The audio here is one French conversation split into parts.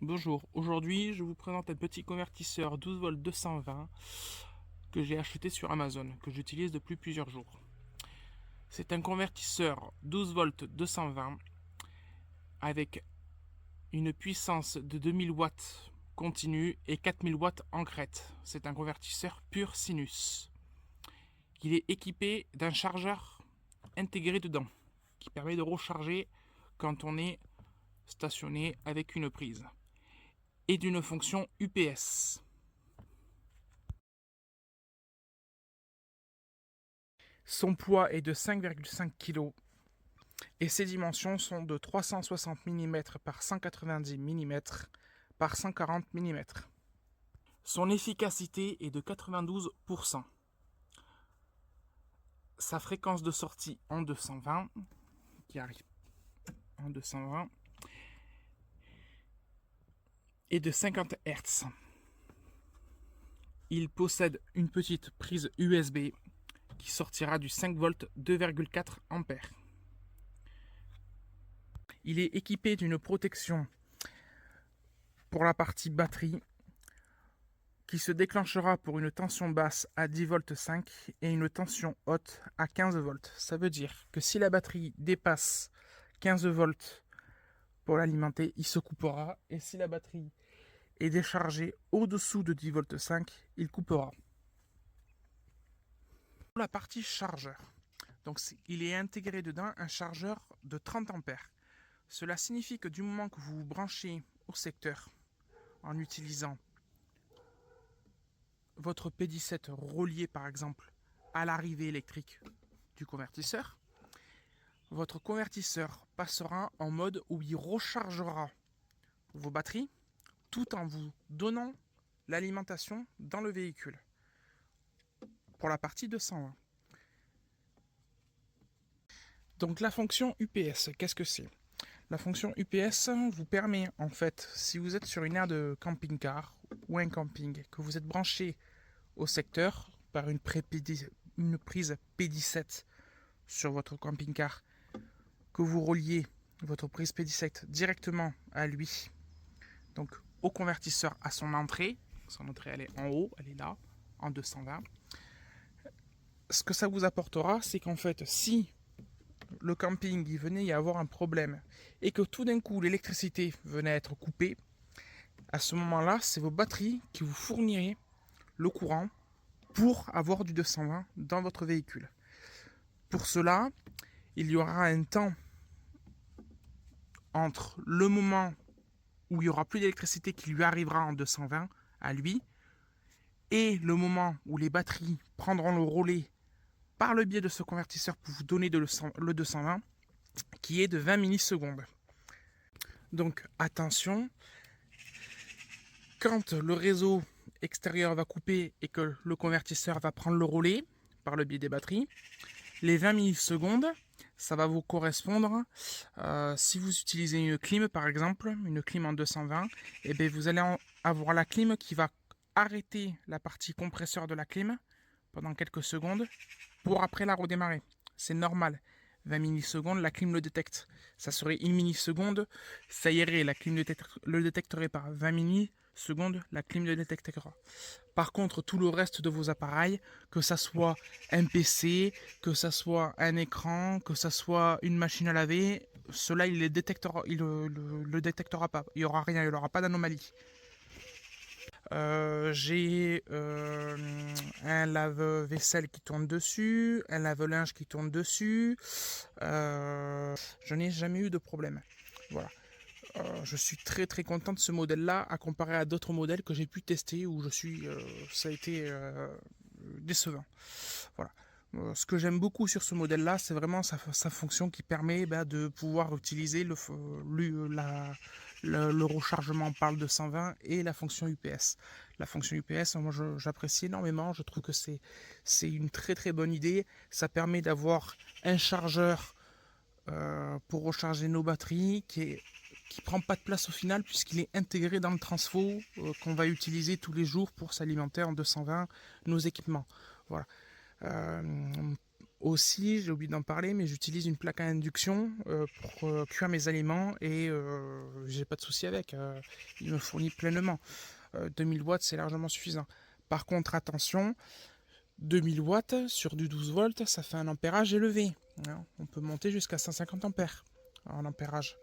Bonjour, aujourd'hui je vous présente un petit convertisseur 12 volts 220 que j'ai acheté sur Amazon, que j'utilise depuis plusieurs jours. C'est un convertisseur 12 volts 220 avec une puissance de 2000 watts continue et 4000 watts en crête. C'est un convertisseur pur sinus. Il est équipé d'un chargeur intégré dedans qui permet de recharger quand on est stationné avec une prise et d'une fonction UPS. Son poids est de 5,5 kg et ses dimensions sont de 360 mm par 190 mm par 140 mm. Son efficacité est de 92%. Sa fréquence de sortie en 220, qui arrive en 220, est de 50 Hz. Il possède une petite prise USB qui sortira du 5 volts 2,4 A. Il est équipé d'une protection pour la partie batterie qui se déclenchera pour une tension basse à 10 volts 5 et une tension haute à 15 volts. Ça veut dire que si la batterie dépasse 15 volts pour l'alimenter, il se coupera, et si la batterie est déchargée au-dessous de 10 volts 5, il coupera. Pour la partie chargeur, donc il est intégré dedans un chargeur de 30 ampères. Cela signifie que du moment que vous vous branchez au secteur en utilisant votre P17 relié par exemple à l'arrivée électrique du convertisseur, votre convertisseur passera en mode où il rechargera vos batteries tout en vous donnant l'alimentation dans le véhicule. Pour la partie 220. Donc la fonction UPS, qu'est-ce que c'est? La fonction UPS vous permet en fait, si vous êtes sur une aire de camping-car ou un camping, que vous êtes branché au secteur par une prise P17 sur votre camping-car, que vous reliez votre prise P17 directement à lui, donc au convertisseur à son entrée elle est en haut, elle est là, en 220. Ce que ça vous apportera, c'est qu'en fait, si le camping il venait y avoir un problème et que tout d'un coup l'électricité venait à être coupée, à ce moment-là, c'est vos batteries qui vous fourniraient le courant pour avoir du 220 dans votre véhicule. Pour cela, il y aura un temps entre le moment où il n'y aura plus d'électricité qui lui arrivera en 220 à lui et le moment où les batteries prendront le relais par le biais de ce convertisseur pour vous donner le 220 qui est de 20 millisecondes. Donc attention, quand le réseau extérieur va couper et que le convertisseur va prendre le relais par le biais des batteries, les 20 millisecondes, ça va vous correspondre, si vous utilisez une clim par exemple, une clim en 220, et bien vous allez avoir la clim qui va arrêter la partie compresseur de la clim pendant quelques secondes pour après la redémarrer. C'est normal. 20 millisecondes, la clim le détecte. Ça serait 1 milliseconde, ça irait, la clim le détecterait par 20 millisecondes, la clim le détectera. Par contre, tout le reste de vos appareils, que ça soit un PC, que ça soit un écran, que ça soit une machine à laver, cela il le détectera pas. Il n'y aura rien, il n'y aura pas d'anomalie. J'ai un lave-vaisselle qui tourne dessus, un lave-linge qui tourne dessus. Je n'ai jamais eu de problème. Voilà. Je suis très très content de ce modèle-là à comparer à d'autres modèles que j'ai pu tester où ça a été décevant. Voilà. Ce que j'aime beaucoup sur ce modèle-là, c'est vraiment sa fonction qui permet de pouvoir utiliser le rechargement par le 220 et la fonction UPS. La fonction UPS, moi j'apprécie énormément, je trouve que c'est une très très bonne idée. Ça permet d'avoir un chargeur pour recharger nos batteries qui prend pas de place au final puisqu'il est intégré dans le transfo qu'on va utiliser tous les jours pour s'alimenter en 220 nos équipements. Voilà. Aussi, j'ai oublié d'en parler, mais j'utilise une plaque à induction pour cuire mes aliments et j'ai pas de souci avec. Il me fournit pleinement. 2000 watts, c'est largement suffisant. Par contre, attention, 2000 watts sur du 12 volts, ça fait un ampérage élevé. Hein. On peut monter jusqu'à 150 ampères en ampérage.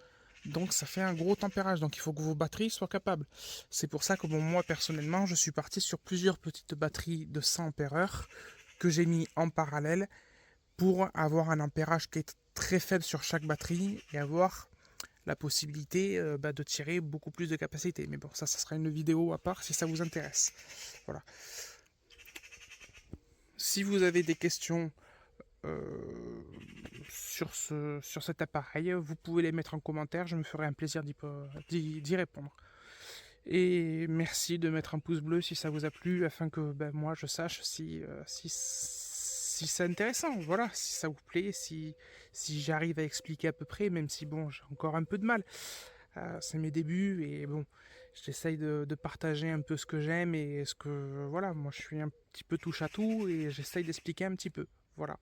Donc ça fait un gros tempérage, donc il faut que vos batteries soient capables. C'est pour ça que bon, moi personnellement, je suis parti sur plusieurs petites batteries de 100 ampères que j'ai mis en parallèle pour avoir un ampérage qui est très faible sur chaque batterie et avoir la possibilité de tirer beaucoup plus de capacité. Mais bon, ça sera une vidéo à part si ça vous intéresse. Voilà. Si vous avez des questions sur cet appareil, vous pouvez les mettre en commentaire, je me ferai un plaisir d'y répondre. Et merci de mettre un pouce bleu si ça vous a plu, afin que moi je sache si c'est intéressant, voilà, si ça vous plaît, si j'arrive à expliquer à peu près, même si bon, j'ai encore un peu de mal. C'est mes débuts et bon, j'essaye de partager un peu ce que j'aime et ce que, voilà, moi je suis un petit peu touche à tout et j'essaye d'expliquer un petit peu, voilà.